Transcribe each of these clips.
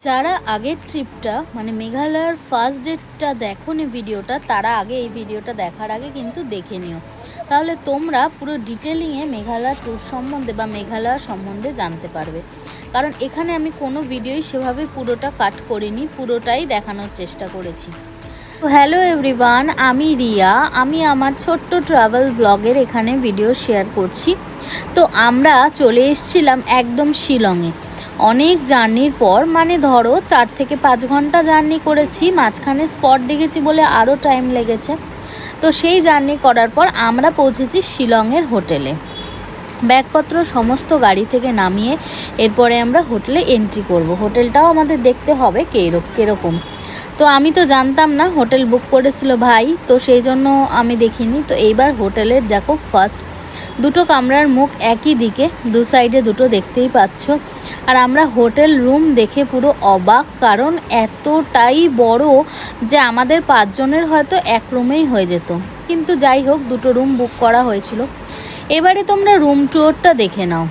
যারা আগের ট্রিপটা মানে মেঘালয়ের ফার্স্ট ডেটটা দেখোনি ভিডিওটা, তারা আগে এই ভিডিওটা দেখার আগে কিন্তু দেখে নিও, তাহলে তোমরা পুরো ডিটেলিংয়ে মেঘালয় ট্যুর সম্বন্ধে বা মেঘালয় সম্বন্ধে জানতে পারবে। কারণ এখানে আমি কোনো ভিডিওই সেভাবে পুরোটা কাট করিনি, পুরোটাই দেখানোর চেষ্টা করেছি। তো হ্যালো এভরিওয়ান, আমি রিয়া, আমি আমার ছোট্ট ট্রাভেল ব্লগের এখানে ভিডিও শেয়ার করছি। তো আমরা চলে এসেছিলাম একদম শিলংয়ে। অনেক জার্নির পর, মানে ধরো 4 থেকে 5 ঘন্টা জার্নি করেছি, মাঝখানে স্পট দেখেছি বলে আরও টাইম লেগেছে। তো সেই জার্নি করার পর আমরা পৌঁছেছি শিলংয়ের হোটেলে। ব্যাগপত্র সমস্ত গাড়ি থেকে নামিয়ে এরপরে আমরা হোটেলে এন্ট্রি করব। হোটেলটাও আমাদের দেখতে হবে কীরকম। তো আমি তো জানতাম না, হোটেল বুক করেছিল ভাই, তো সেই জন্য আমি দেখিনি। তো এইবার হোটেলের দেখো ফার্স্ট দুটো কামরার মুখ একই দিকে, দু সাইডে দুটো দেখতেই পাচ্ছ। আর আমরা হোটেল রুম দেখে পুরো অবাক, কারণ এতটাই বড় যে আমাদের 5 জনের হয়তো এক রুমেই হয়ে যেত, কিন্তু যাই হোক দুটো রুম বুক করা হয়েছিল। এবারে তোমরা রুম ট্যুরটা দেখে নাও।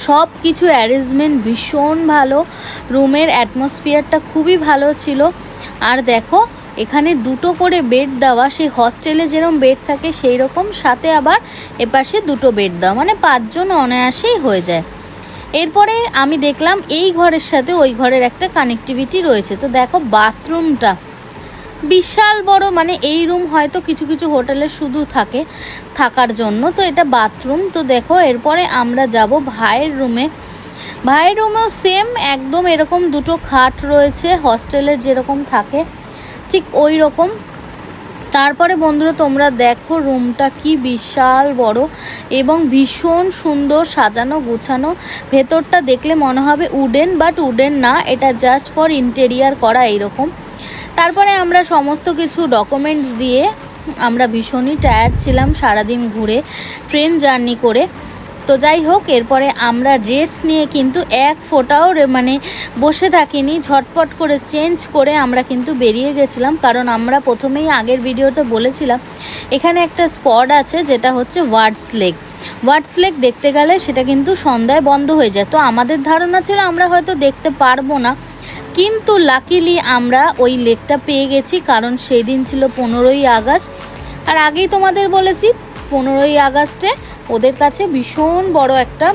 সব কিছু অ্যারেঞ্জমেন্ট ভীষণ ভালো, রুমের অ্যাটমসফিয়ারটা খুবই ভালো ছিল। আর দেখো এখানে দুটো করে বেড দেওয়া, সেই হস্টেলে যেরকম বেড থাকে সেই রকম, সাথে আবার এপাশে দুটো বেড দেওয়া, মানে 5 জন অনায়াসেই হয়ে যায়। এরপরে আমি দেখলাম এই ঘরের সাথে ওই ঘরের একটা কানেক্টিভিটি রয়েছে। তো দেখো বাথরুমটা বিশাল বড়, মানে এই রুম হয়তো কিছু কিছু হোটেলে শুধু থাকে থাকার জন্য, তো এটা বাথরুম। তো দেখো এরপরে আমরা যাব ভাইয়ের রুমে। ভাইয়ের রুমেও সেম একদম এরকম দুটো খাট রয়েছে, হস্টেলের যেরকম থাকে ঠিক ওই রকম। তারপরে বন্ধুরা তোমরা দেখো রুমটা কি বিশাল বড় এবং ভীষণ সুন্দর সাজানো গুছানো। ভেতরটা দেখলে মনে হবে উডেন, বাট উডেন না, এটা জাস্ট ফর ইন্টেরিয়ার করা এইরকম। তারপরে আমরা সমস্ত কিছু ডকুমেন্টস দিয়ে, আমরা ভীষণই টায়ার্ড ছিলাম সারাদিন ঘুরে ট্রেন জার্নি করে। তো যাই হোক এরপরে আমরা রেস্ট নিয়ে কিন্তু এক ফোঁটাও মানে বসে থাকিনি, ঝটপট করে চেঞ্জ করে আমরা কিন্তু বেরিয়ে গেছিলাম। কারণ আমরা প্রথমেই আগের ভিডিওতে বলেছিলাম এখানে একটা স্পট আছে যেটা হচ্ছে ওয়ার্ডস লেক। ওয়ার্ডস লেক দেখতে গেলে সেটা কিন্তু সন্ধ্যায় বন্ধ হয়ে যায়। তো আমাদের ধারণা ছিল আমরা হয়তো দেখতে পারবো না, কিন্তু লাকিলি আমরা ওই লেকটা পেয়ে গেছি, কারণ সেই দিন ছিল 15ই আগস্ট। আর আগেই তোমাদের বলেছি 15ই আগস্টে ওদের কাছে ভীষণ বড় একটা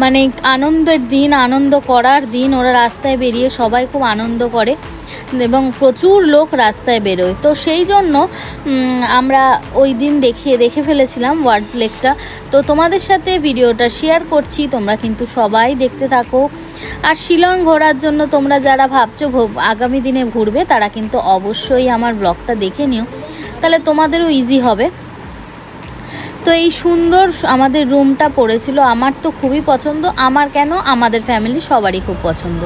মানে আনন্দের দিন, আনন্দ করার দিন। ওরা রাস্তায় বেরিয়ে সবাই খুব আনন্দ করে এবং প্রচুর লোক রাস্তায় বেরোয়। তো সেই জন্য আমরা ওই দিন দেখে ফেলেছিলাম ওয়ার্ডস লেকটা। তো তোমাদের সাথে ভিডিওটা শেয়ার করছি, তোমরা কিন্তু সবাই দেখতে থাকো। আর শিলং ঘোরার জন্য তোমরা যারা ভাবছো আগামী দিনে ঘুরবে, তারা কিন্তু অবশ্যই আমার ব্লগটা দেখে নিও, তাহলে তোমাদেরও ইজি হবে। তো এই সুন্দর আমাদের রুমটা পড়েছিল, আমার তো খুবই পছন্দ, আমার কেন আমাদের ফ্যামিলি সবারই খুব পছন্দ।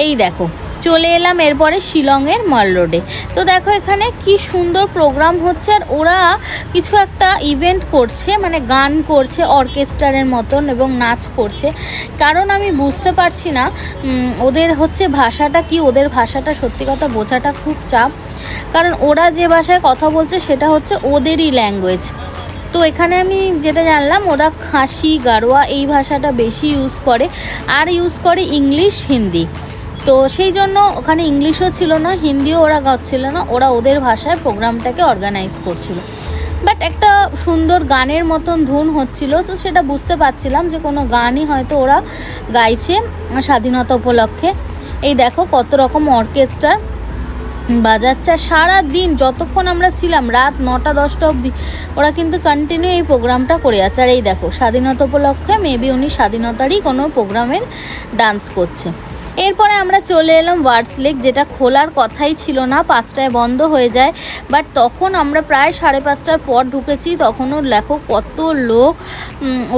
এই দেখো চলে এলাম এরপরে শিলংয়ের মল রোডে। তো দেখো এখানে কি সুন্দর প্রোগ্রাম হচ্ছে, আর ওরা কিছু একটা ইভেন্ট করছে, মানে গান করছে অর্কেস্ট্রারের মতন এবং নাচ করছে। কারণ আমি বুঝতে পারছি না ওদের হচ্ছে ভাষাটা কি, ওদের ভাষাটা সত্যি কথা বোঝাটা খুব চাপ, কারণ ওরা যে ভাষায় কথা বলছে সেটা হচ্ছে ওদেরই ল্যাঙ্গুয়েজ। তো এখানে আমি যেটা জানলাম ওরা খাসি গারোয়া এই ভাষাটা বেশি ইউজ করে, আর ইউজ করে ইংলিশ হিন্দি। তো সেই জন্য ওখানে ইংলিশও ছিল না, হিন্দিও ওরা গাচ্ছিল না, ওরা ওদের ভাষায় প্রোগ্রামটাকে অর্গানাইজ করছিল। বাট একটা সুন্দর গানের মতন ধুন হচ্ছিল, তো সেটা বুঝতে পারছিলাম যে কোনো গানই হয়তো ওরা গাইছে স্বাধীনতা উপলক্ষে। এই দেখো কত রকম অর্কেস্ট্রা বাজাচ্ছে। সারা দিন যতক্ষণ আমরা ছিলাম, রাত 9টা-10টা অবধি ওরা কিন্তু কন্টিনিউ এই প্রোগ্রামটা করে যাচ্ছে। আর এই দেখো স্বাধীনতা উপলক্ষে মেবি উনি স্বাধীনতারই কোনো প্রোগ্রামের ডান্স করছে। এরপরে আমরা চলে এলাম ওয়ার্ডস লেক, যেটা খোলার কথাই ছিল না, 5টায় বন্ধ হয়ে যায়। বাট তখন আমরা প্রায় 5:30টার পর ঢুকেছি, তখনও দেখো কত লোক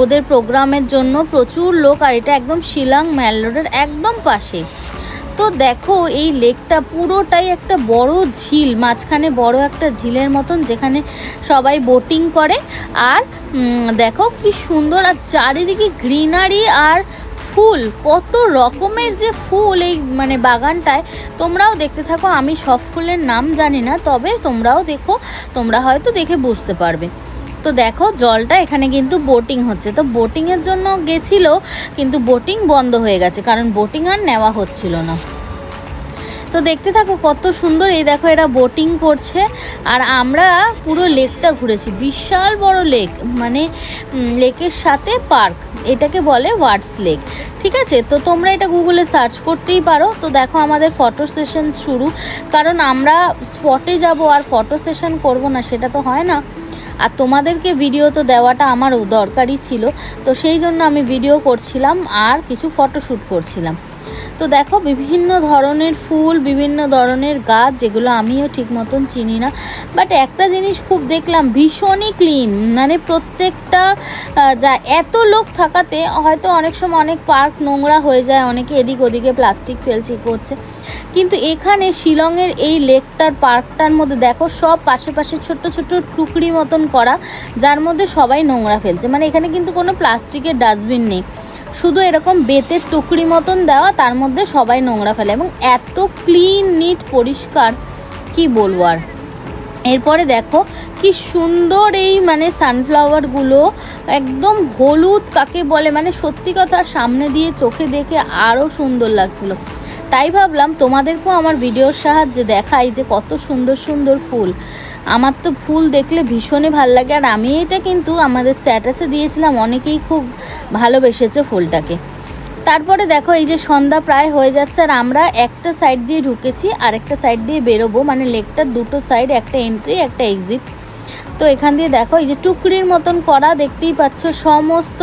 ওদের প্রোগ্রামের জন্য, প্রচুর লোক। আর এটা একদম শিলং ম্যাল রোডের একদম পাশে। তো দেখো এই লেকটা পুরোটাই একটা বড় ঝিল, মাঝখানে বড় একটা ঝিলের মতন, যেখানে সবাই বোটিং করে। আর দেখো কি সুন্দর, আর চারিদিকে গ্রিনারি আর ফুল, কত রকমের যে ফুল এই মানে বাগানটায়। তোমরাও দেখতে থাকো, আমি সব ফুলের নাম জানি না, তবে তোমরাও দেখো, তোমরা হয়তো দেখে বুঝতে পারবে। তো তো দেখো জলটা এখানে কিন্তু বোটিং হচ্ছে, তো বোটিংয়ের জন্য গেছিল কিন্তু বোটিং বন্ধ হয়ে গেছে, কারণ বোটিং আর নেওয়া হচ্ছিল না। তো দেখতে থাকো কত সুন্দর। এই দেখো এরা বোটিং করছে আর আমরা পুরো লেকটা ঘুরেছি। বিশাল বড় লেক, মানে লেকের সাথে পার্ক, এটাকে বলে ওয়াটস লেক। ঠিক আছে, তো তোমরা এটা গুগলে সার্চ করতেই পারো। তো দেখো আমাদের ফটো সেশন শুরু, কারণ আমরা স্পটে যাব আর ফটো সেশন করব না সেটা তো হয় না, আর তোমাদেরকে ভিডিও তো দেওয়াটা আমার দরকারই ছিল। তো সেই জন্য আমি ভিডিও করছিলাম আর কিছু ফটোশ্যুট করছিলাম। তো দেখো বিভিন্ন ধরনের ফুল, বিভিন্ন ধরনের গাছ, যেগুলো আমিও ঠিক মতন চিনি না, বাট একটা জিনিস খুব দেখলাম, ভীষণই ক্লিন। মানে প্রত্যেকটা যা এত লোক থাকাতে হয়তো অনেক সময় অনেক পার্ক নোংরা হয়ে যায়, অনেকে এদিক ওদিকে প্লাস্টিক ফেলছে করছে, কিন্তু এখানে শিলংয়ের এই লেকটার পার্কটার মধ্যে দেখো সব পাশে পাশে ছোট্ট ছোট্ট টুকরি মতন করা, যার মধ্যে সবাই নোংরা ফেলছে। মানে এখানে কিন্তু কোনো প্লাস্টিকের ডাস্টবিন নেই, শুধু এরকম বেতের টুকরি মতন দেওয়া, তার মধ্যে সবাই নোংরা ফেলে এবং এত ক্লিন নিট পরিষ্কার কি বলবো আর। এরপরে দেখো কি সুন্দর এই মানে সানফ্লাওয়ারগুলো একদম হলুদ কাকে বলে, মানে সত্যি কথা সামনে দিয়ে চোখে দেখে আরও সুন্দর লাগছিল। তাই ভাবলাম তোমাদেরকেও আমার ভিডিওর সাহায্যে দেখাই যে কত সুন্দর সুন্দর ফুল। আমার তো ফুল দেখলে ভীষণই ভালো লাগে, আর আমি এটা কিন্তু আমাদের স্ট্যাটাসে দিয়েছিলাম, অনেকেই খুব ভালোবেসেছে ফুলটাকে। তারপরে দেখো এই যে সন্ধ্যা প্রায় হয়ে যাচ্ছে আর আমরা একটা সাইড দিয়ে ঢুকেছি আর একটা সাইড দিয়ে বেরোবো, মানে লেকটার দুটো সাইড, একটা এন্ট্রি একটা এক্সিট। তো এখান দিয়ে দেখো এই যে টুকরির মতন করা, দেখতেই পাচ্ছ সমস্ত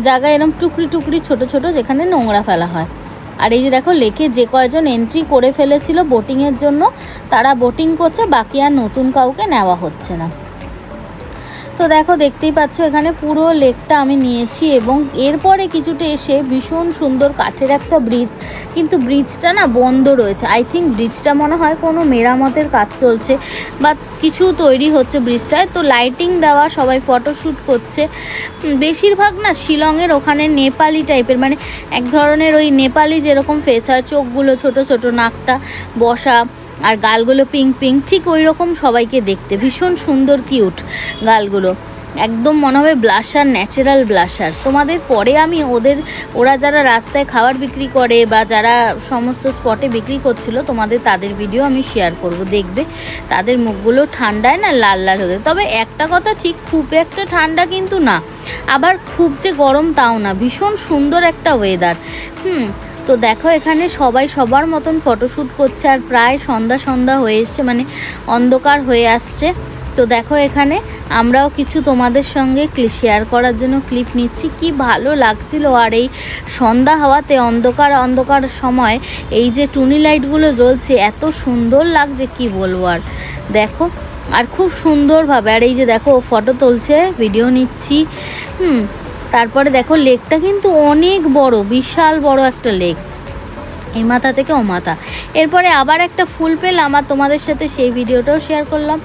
জায়গায় এরকম টুকরি টুকরি ছোট ছোট, যেখানে নোংরা ফেলা হয়। আর এই যে দেখো লেকে যে কয়জন এন্ট্রি করে ফেলেছিল বোটিংয়ের জন্য, তারা বোটিং করছে, বাকি আর নতুন কাউকে নেওয়া হচ্ছে না। তো দেখো দেখতেই পাচ্ছ এখানে পুরো লেকটা আমি নিয়েছি, এবং এরপরে কিছুটা এসে ভীষণ সুন্দর কাঠের একটা ব্রিজ, কিন্তু ব্রিজটা না বন্ধ রয়েছে। আই থিঙ্ক ব্রিজটা মনে হয় কোনো মেরামতের কাজ চলছে বা কিছু তৈরি হচ্ছে ব্রিজটায়। তো লাইটিং দেওয়া, সবাই ফটোশ্যুট করছে। বেশিরভাগ না শিলংয়ের ওখানে নেপালি টাইপের, মানে এক ধরনের ওই নেপালি যেরকম ফেস হয়, চোখগুলো ছোট ছোট, নাকটা বসা আর গালগুলো পিঙ্ক পিঙ্ক, ঠিক ওই রকম সবাইকে দেখতে ভীষণ সুন্দর কিউট গালগুলো, একদম মনে হবে ব্লাশার, ন্যাচারাল ব্লাশার। তোমাদের পরে আমি ওরা যারা রাস্তায় খাবার বিক্রি করে বা যারা সমস্ত স্পটে বিক্রি করছিল তোমাদের তাদের ভিডিও আমি শেয়ার করব, দেখবে তাদের মুখগুলো ঠান্ডায় না লাল লাল হয়ে যায়। তবে একটা কথা ঠিক, খুব একটা ঠান্ডা কিন্তু না, আবার খুব যে গরম তাও না, ভীষণ সুন্দর একটা ওয়েদার। তো দেখো এখানে সবাই সবার মতন ফটোশ্যুট করছে আর প্রায় সন্ধ্যা সন্ধ্যা হয়ে এসছে, মানে অন্ধকার হয়ে আসছে। তো দেখো এখানে আমরাও কিছু তোমাদের সঙ্গে শেয়ার করার জন্য ক্লিপ নিচ্ছি। কি ভালো লাগছিল, আর এই সন্ধ্যা হওয়াতে অন্ধকার অন্ধকার সময় এই যে টুনি লাইটগুলো জ্বলছে এত সুন্দর লাগছে কি বলবো আর। দেখো আর খুব সুন্দরভাবে, আর এই যে দেখো ফটো তুলছে, ভিডিও নিচ্ছি। তারপরে দেখো লেকটা কিন্তু অনেক বড়, বিশাল বড় একটা লেক, এই মাথা থেকে ও মাথা। এরপরে আবার একটা ফুল পেলাম আর তোমাদের সাথে সেই ভিডিওটাও শেয়ার করলাম।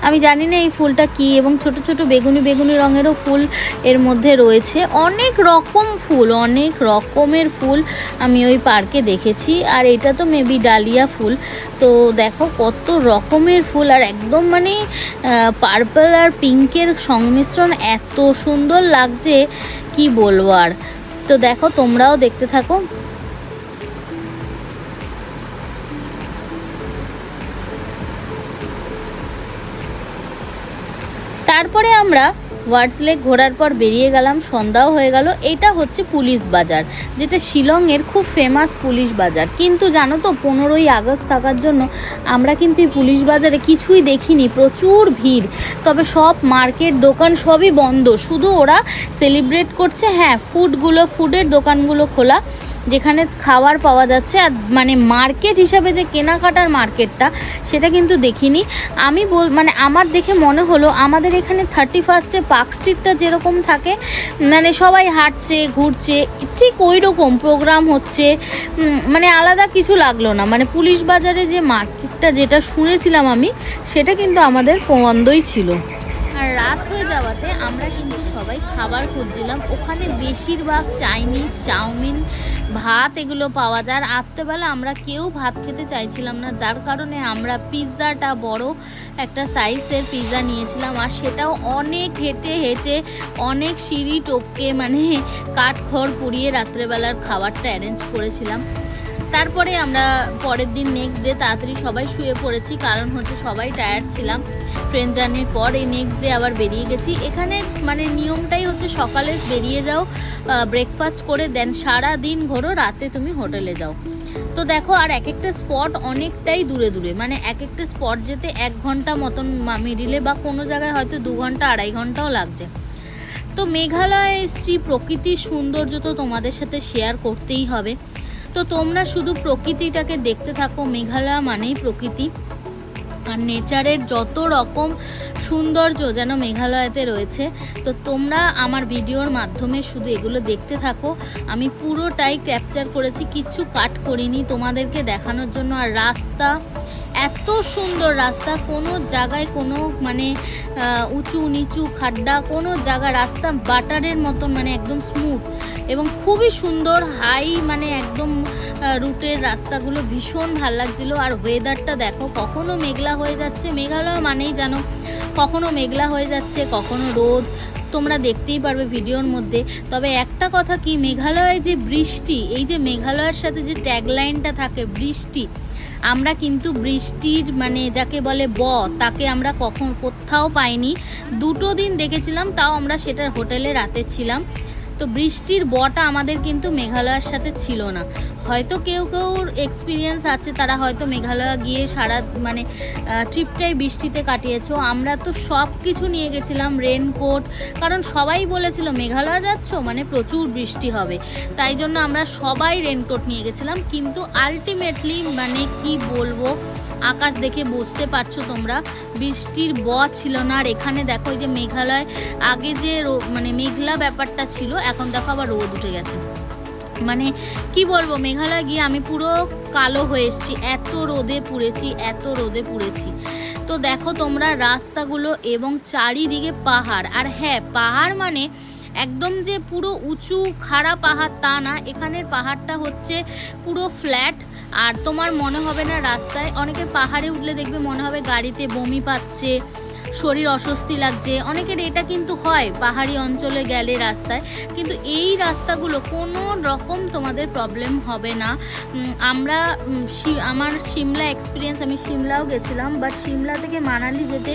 আমি জানি না এই ফুলটা কি, এবং ছোট ছোট বেগুনি বেগুনি রঙেরও ফুল এর মধ্যে রয়েছে। অনেক রকম ফুল, অনেক রকমের ফুল আমি ওই পার্কে দেখেছি, আর এটা তো মেবি ডালিয়া ফুল। তো দেখো কত রকমের ফুল, আর একদম মানে পার্পল আর পিঙ্কের সংমিশ্রণ, এত সুন্দর লাগছে কি বলবো আর। তো দেখো তোমরাও দেখতে থাকো। তারপরে আমরা ওয়াটস লেক ঘোরার পর বেরিয়ে গেলাম, সন্ধ্যাও হয়ে গেল। এটা হচ্ছে পুলিশ বাজার, যেটা শিলংয়ের খুব ফেমাস পুলিশ বাজার। কিন্তু জানো তো 15ই আগস্ট থাকার জন্য আমরা কিন্তু এই পুলিশ বাজারে কিছুই দেখিনি, প্রচুর ভিড়। তবে সব মার্কেট দোকান সবই বন্ধ, শুধু ওরা সেলিব্রেট করছে। হ্যাঁ, ফুডের দোকানগুলো খোলা, যেখানে খাবার পাওয়া যাচ্ছে। আর মানে মার্কেট হিসাবে যে কেনাকাটার মার্কেটটা, সেটা কিন্তু দেখিনি আমি। মানে আমার দেখে মনে হলো আমাদের এখানে 31-এ পার্ক স্ট্রিটটা যেরকম থাকে, মানে সবাই হাঁটছে ঘুরছে, ঠিক ওই রকম প্রোগ্রাম হচ্ছে, মানে আলাদা কিছু লাগলো না। মানে পুলিশ বাজারে যে মার্কেটটা যেটা শুনেছিলাম আমি, সেটা কিন্তু আমাদের বন্ধই ছিল। আর রাত হয়ে যাওয়াতে আমরা কিন্তু সবাই খাবার খুঁজছিলাম, ওখানে বেশিরভাগ চাইনিজ, চাউমিন, ভাত এগুলো পাওয়া যায়। আর রাত্রেবেলা আমরা কেউ ভাত খেতে চাইছিলাম না, যার কারণে আমরা পিৎজাটা বড় একটা সাইজের পিৎজা নিয়েছিলাম। আর সেটাও অনেক হেঁটে হেঁটে অনেক সিঁড়ি টপকে মানে কাঠখড় পুড়িয়ে রাত্রেবেলার খাবারটা অ্যারেঞ্জ করেছিলাম। তারপরে আমরা পরের দিন নেক্সট ডে তাড়াতাড়ি সবাই শুয়ে পড়েছি, কারণ হচ্ছে সবাই টায়ার্ড ছিলাম ট্রেন জার্নির পর। এই নেক্সট ডে আবার বেরিয়ে গেছি। এখানে মানে নিয়মটাই হচ্ছে সকালে বেরিয়ে যাও, ব্রেকফাস্ট করে দেন সারা দিন ঘোরো, রাতে তুমি হোটেলে যাও। তো দেখো, আর এক একটা স্পট অনেকটাই দূরে দূরে, মানে এক একটা স্পট যেতে 1 ঘন্টা মতন মিডিলে, বা কোনো জায়গায় হয়তো 2 ঘন্টা 2.5 ঘন্টাও লাগছে। তো মেঘালয়ে এসছি, প্রকৃতির সৌন্দর্য তো তোমাদের সাথে শেয়ার করতেই হবে। তো তোমরা শুধু প্রকৃতিটাকে দেখতে থাকো। মেঘালয় মানেই প্রকৃতি, আর নেচারের যত রকম সৌন্দর্য যেন মেঘালয়তে রয়েছে। তো তোমরা আমার ভিডিওর মাধ্যমে শুধু এগুলো দেখতে থাকো। আমি পুরোটাই ক্যাপচার করেছি, কিচ্ছু কাট করিনি তোমাদেরকে দেখানোর জন্য। আর রাস্তা এত সুন্দর, রাস্তা কোনো জায়গায় কোনো মানে উঁচু নিচু খাড্ডা কোনো জায়গা, রাস্তা বাটারের মতন, মানে একদম স্মুথ এবং খুবই সুন্দর হাই, মানে একদম রুটের রাস্তাগুলো ভীষণ ভালো লাগছিল। আর ওয়েদারটা দেখো, কখনো মেঘলা হয়ে যাচ্ছে, মেঘালয় মানেই জানো কখনো মেঘলা হয়ে যাচ্ছে কখনো রোদ, তোমরা দেখতেই পারবে ভিডিওর মধ্যে। তবে একটা কথা কি, মেঘালয়ে যে বৃষ্টি, এই যে মেঘালয়ের সাথে যে ট্যাগলাইনটা থাকে বৃষ্টি, আমরা কিন্তু বৃষ্টির মানে যাকে বলে তাকে আমরা কোথাও পাইনি। 2 দিন দেখেছিলাম, তাও আমরা সেটার হোটেলে রাতে ছিলাম। তো বৃষ্টির বটা আমাদের কিন্তু মেঘালয়ের সাথে ছিল না। হয়তো কেউ এক্সপিরিয়েন্স আছে, তারা হয়তো মেঘালয় গিয়ে সারা মানে ট্রিপটাই বৃষ্টিতে কাটিয়েছো। আমরা তো সব কিছু নিয়ে গেছিলাম, রেনকোট, কারণ সবাই বলেছিল মেঘালয় যাচ্ছ মানে প্রচুর বৃষ্টি হবে, তাই জন্য আমরা সবাই রেনকোট নিয়ে গেছিলাম। কিন্তু আলটিমেটলি মানে কি বলবো, আকাশ দেখে বুঝতে পারছো তোমরা, বৃষ্টির ছিল না। আর এখানে দেখো, এই যে মেঘালয় আগে যে মানে মেঘলা ব্যাপারটা ছিল, এখন দেখো আবার রোদ উঠে গেছে। মানে কি বলবো, মেঘালয় গিয়ে আমি পুরো কালো হয়ে এসেছি, এত রোদে পুড়েছি। তো দেখো তোমরা রাস্তাগুলো, এবং চারিদিকে পাহাড়। আর হ্যাঁ, পাহাড় মানে একদম যে পুরো উঁচু খাড়া পাহাড় তা না, এখানের পাহাড়টা হচ্ছে পুরো ফ্ল্যাট। আর তোমার মনে হবে না রাস্তায়, অনেকে পাহাড়ে উঠলে দেখবে মনে হবে গাড়িতে বমি পাচ্ছে, শরীর অস্বস্তি লাগছে, অনেকের এটা কিন্তু হয় পাহাড়ি অঞ্চলে গেলে রাস্তায়। কিন্তু এই রাস্তাগুলো কোনো রকম তোমাদের প্রবলেম হবে না। আমার সিমলা এক্সপিরিয়েন্স, আমি সিমলাও গেছিলাম, বাট সিমলা থেকে মানালি যেতে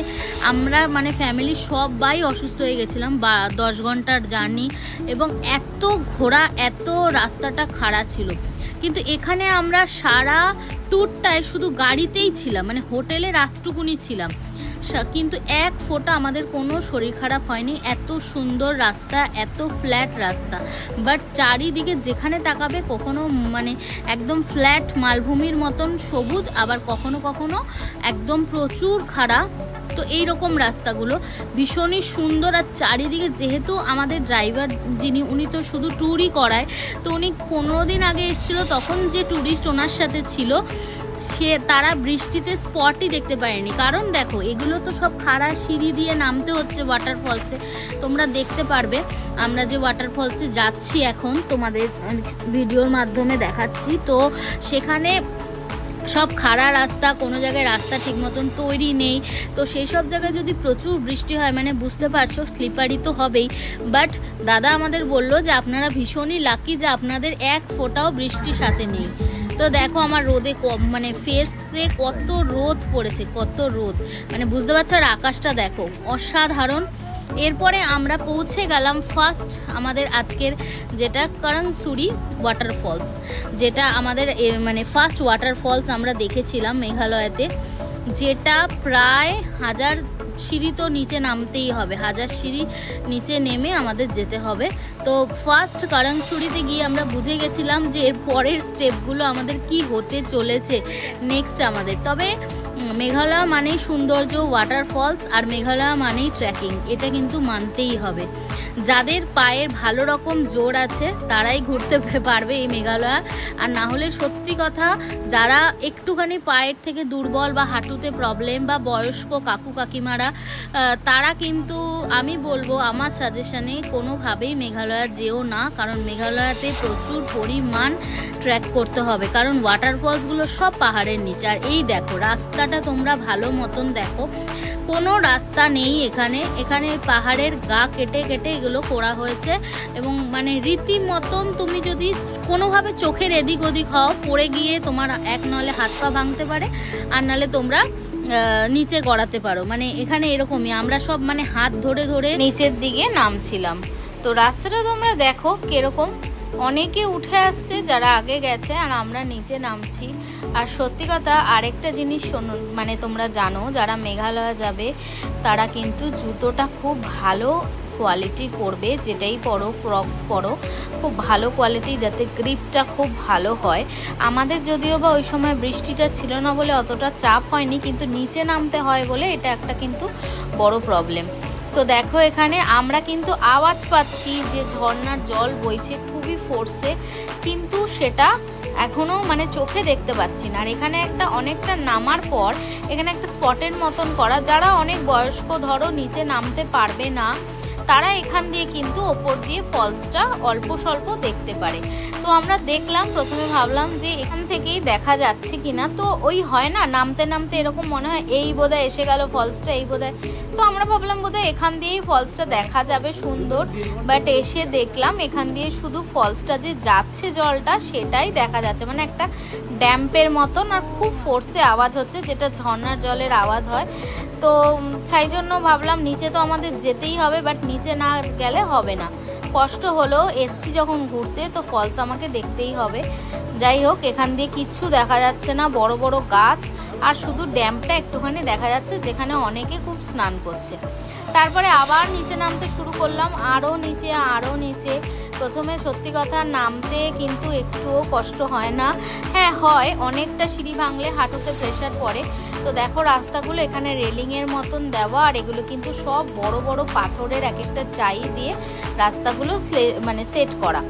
আমরা মানে ফ্যামিলি সবাই অসুস্থ হয়ে গেছিলাম। 10 ঘন্টার জার্নি, এবং এত ঘোরা, এত রাস্তাটা খাড়া ছিল। কিন্তু এখানে আমরা সারা ট্যুরটায় শুধু গাড়িতেই ছিলাম, মানে হোটেলে রাতটুকুনি ছিলাম, কিন্তু এক ফোঁটা আমাদের কোনো শরীর খারাপ হয়নি। এত সুন্দর রাস্তা, এত ফ্ল্যাট রাস্তা, বাট চারিদিকে যেখানে তাকাবে কখনো মানে একদম ফ্ল্যাট মালভূমির মতন সবুজ, আবার কখনো কখনো একদম প্রচুর খাড়া। তো এইরকম রাস্তাগুলো ভীষণই সুন্দর। আর চারিদিকে, যেহেতু আমাদের ড্রাইভার যিনি, উনি তো শুধু ট্যুরই করায়, তো উনি 15 দিন আগে এসেছিলো, তখন যে ট্যুরিস্ট ওনার সাথে ছিল তারা বৃষ্টিতে স্পটই দেখতে পারেনি। কারণ দেখো, এগুলো তো সব খাড়া সিঁড়ি দিয়ে নামতে হচ্ছে ওয়াটারফলসে। তোমরা দেখতে পারবে আমরা যে ওয়াটারফলসে যাচ্ছি এখন, তোমাদের ভিডিওর মাধ্যমে দেখাচ্ছি। তো সেখানে সব খাড়া রাস্তা, কোনো জায়গায় রাস্তা ঠিক মতন তৈরি নেই। তো সেই সব জায়গায় যদি প্রচুর বৃষ্টি হয়, মানে বুঝতে পারছো স্লিপারি তো হবেই। বাট দাদা আমাদের বললো যে আপনারা ভীষণই লাকি যে আপনাদের এক ফোঁটাও বৃষ্টির সাথে নেই। তো দেখো আমার রোদে মানে ফেসে কত রোদ পড়েছে, কত রোদ, মানে বুঝতে পারছো। আর আকাশটা দেখো, অসাধারণ। এরপরে আমরা পৌঁছে গেলাম ফার্স্ট আমাদের আজকের যেটা করংসুরি ওয়াটারফলস, যেটা আমাদের মানে ফার্স্ট ওয়াটারফলস আমরা দেখেছিলাম মেঘালয়তে, যেটা প্রায় 1000 সিঁড়ি তো নিচে নামতেই হবে, 1000 সিঁড়ি নিচে নেমে আমাদের যেতে হবে। তো ফার্স্ট করংসুরিতে গিয়ে আমরা বুঝে গেছিলাম যে এর পরের স্টেপগুলো আমাদের কি হতে চলেছে নেক্সট আমাদের। তবে মেঘালয় মানেই সৌন্দর্য, ওয়াটারফলস, আর মেঘালয় মানেই ট্রেকিং, এটা কিন্তু মানতেই হবে। যাদের পায়ের ভালো রকম জোর আছে তারাই ঘুরতে পারবে এই মেঘালয়, আর না হলে সত্যি কথা যারা একটুখানি পায়ের থেকে দুর্বল বা হাঁটুতে প্রবলেম বা বয়স্ক কাকু কাকিমারা, তারা কিন্তু আমি বলবো আমার সাজেশনে কোনোভাবেই মেঘালয় যেও না, কারণ মেঘালয়তে প্রচুর পরিমাণ ট্রেক করতে হবে, কারণ ওয়াটারফলসগুলো সব পাহাড়ের নিচে। আর এই দেখো রাস্তাটা তোমরা ভালো মতন দেখো, কোনো রাস্তা নেই এখানে, এখানে পাহাড়ের গা কেটে কেটে এগুলো করা হয়েছে, এবং মানে রীতিমতন তুমি যদি কোনোভাবে চোখের এদিক ওদিক হও, পড়ে গিয়ে তোমার এক নলে হাত পা ভাঙতে পারে, আর নালে তোমরা নিচে গড়াতে পারো। মানে এখানে এরকমই, আমরা সব মানে হাত ধরে ধরে নিচের দিকে নামছিলাম। তো রাস্তাটা তোমরা দেখো কিরকম, অনেকে উঠে আসছে যারা আগে গেছে, আর আমরা নিচে নামছি। আর সত্যি কথা আরেকটা জিনিস শোনো, মানে তোমরা জানো যারা মেঘালয় যাবে তারা কিন্তু জুতোটা খুব ভালো কোয়ালিটির পরবে, যেটাই পরো, ক্রক্স পরো, খুব ভালো কোয়ালিটি, যাতে গ্রিপটা খুব ভালো হয়। আমাদের যদিও বা ওই সময় বৃষ্টিটা ছিল না বলে অতটা চাপ হয়নি, কিন্তু নিচে নামতে হয় বলে এটা একটা কিন্তু বড় প্রবলেম। তো দেখো এখানে আমরা কিন্তু আওয়াজ পাচ্ছি যে ঝর্ণার জল বইছে খুবই ফোর্সে, কিন্তু সেটা এখনো মানে চোখে দেখতে পাচ্ছি না। আর এখানে একটা অনেকটা নামার পর এখানে একটা স্পটের মতন করা, যারা অনেক বয়স্ক ধরো নিচে নামতে পারবে না তারা এখান দিয়ে কিন্তু ওপর দিয়ে ফলসটা অল্প স্বল্প দেখতে পারে। তো আমরা দেখলাম, প্রথমে ভাবলাম যে এখান থেকেই দেখা যাচ্ছে কিনা, তো ওই হয় না নামতে নামতে এরকম মনে হয় এই বোধহয় এসে গেল ফলসটা, এই বোধহয়, তো আমরা ভাবলাম বোধহয় এখান দিয়েই ফলসটা দেখা যাবে সুন্দর, বাট এসে দেখলাম এখান দিয়ে শুধু ফলসটা যে যাচ্ছে জলটা সেটাই দেখা যাচ্ছে, মানে একটা ড্যাম্পের মতন, আর খুব ফোর্সে আওয়াজ হচ্ছে, যেটা ঝর্ণার জলের আওয়াজ হয়। তো সেই জন্য ভাবলাম নিচে তো আমাদের যেতেই হবে, বাট নিচে না গেলে হবে না, কষ্ট হলেও এসছি যখন ঘুরতে তো ফলস আমাকে দেখতেই হবে। যাই হোক এখান দিয়ে কিচ্ছু দেখা যাচ্ছে না, বড় বড় গাছ, আর শুধু ড্যামটা একটুখানি দেখা যাচ্ছে যেখানে অনেকে খুব স্নান করছে। তারপরে আবার নিচে নামতে শুরু করলাম, আরও নিচে আরও নিচে। প্রথমে সত্যি কথা নামতে কিন্তু একটুও কষ্ট হয় না, হ্যাঁ হয়, অনেকটা সিঁড়ি ভাঙলে হাঁটুতে প্রেশার পড়ে। তো দেখো রাস্তাগুলো এখানে রেলিংয়ের মতন দেওয়া, আর এগুলো কিন্তু সব বড় বড় পাথরের এক একটা চাই দিয়ে রাস্তাগুলো মানে সেট করা।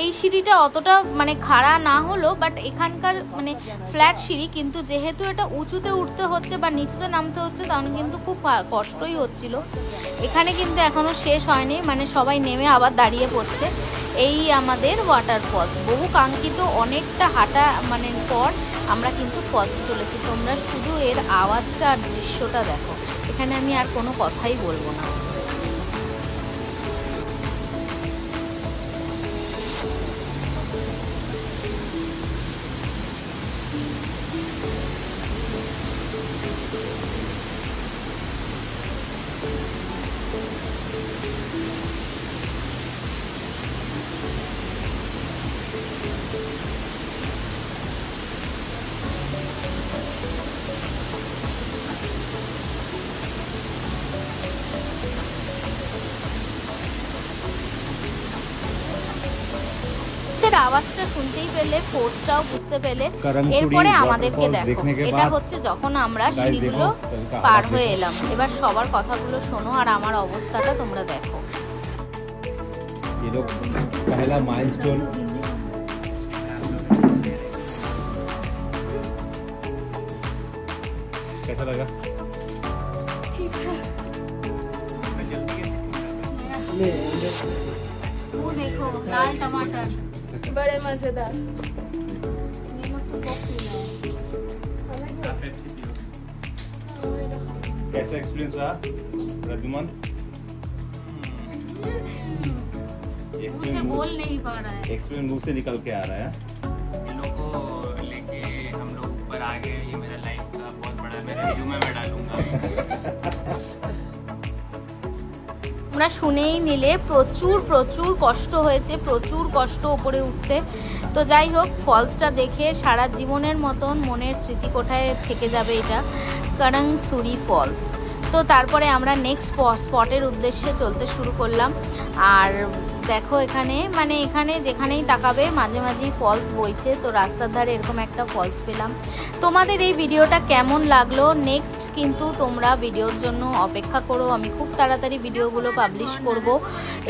এই সিঁড়িটা অতটা মানে খাড়া না হলো, বাট এখানকার মানে ফ্ল্যাট সিঁড়ি, কিন্তু যেহেতু এটা উঁচুতে উঠতে হচ্ছে বা নিচুতে নামতে হচ্ছে, তাহলে কিন্তু খুব কষ্টই হচ্ছিল। এখানে কিন্তু এখনো শেষ হয়নি, মানে সবাই নেমে আবার দাঁড়িয়ে পড়ছে। এই আমাদের ওয়াটারফলস, বহু কাঙ্ক্ষিত অনেকটা হাঁটা মানে পর আমরা কিন্তু ফলসে চলেছি। তোমরা শুধু এর আওয়াজটা আর দৃশ্যটা দেখো, এখানে আমি আর কোনো কথাই বলবো না। আওয়াজটা শুনতেই পেলে, ফোর্সটাও বুঝতে পেলে। এরপরে আমাদেরকে দেখো, এটা হচ্ছে যখন আমরা সিঁড়িগুলো পার হয়ে এলাম। এবার সবার কথাগুলো শোনো আর আমার অবস্থাটা তোমরা দেখো। पहला माइलस्टोन कैसा लगा? वो देखो लाल टमाटर बड़े मजेदार। कैसा एक्सपीरियंस रहा रजुमन? बोल नहीं पा रहा है, एक्सपीरियंस मुंह से निकल के आ रहा है। इन लोगों को लेके हम लोग ऊपर आ गए, ये मेरा लाइफ का बहुत बड़ा मेरे रिज्यूमे में डालूंगा। আমরা শুনেই নিলে প্রচুর প্রচুর কষ্ট হয়েছে, প্রচুর কষ্ট উপরে উঠতে। তো যাই হোক ফলসটা দেখে সারা জীবনের মতন মনের স্মৃতিকোঠায় থেকে যাবে এটা, করংসুরি ফলস। তো তারপরে আমরা নেক্সট স্পটের উদ্দেশ্যে চলতে শুরু করলাম। আর দেখো এখানে যেখানেই তাকাবে মাঝে মাঝেই ফলস বইছে, তো রাস্তার ধারে এরকম একটা ফলস পেলাম। তোমাদের এই ভিডিওটা কেমন লাগলো নেক্সট কিন্তু তোমরা ভিডিওর জন্য অপেক্ষা করো, আমি খুব তাড়াতাড়ি ভিডিওগুলো পাবলিশ করব,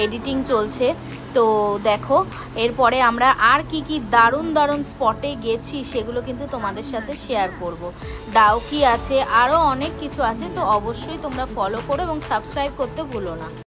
এডিটিং চলছে। তো দেখো এরপরে আমরা আর কি দারুণ দারুণ স্পটে গেছি সেগুলো কিন্তু তোমাদের সাথে শেয়ার করব। ডাউকি আছে, আরও অনেক কিছু আছে, তো অবশ্যই তোমরা ফলো করো এবং সাবস্ক্রাইব করতে ভুলো না।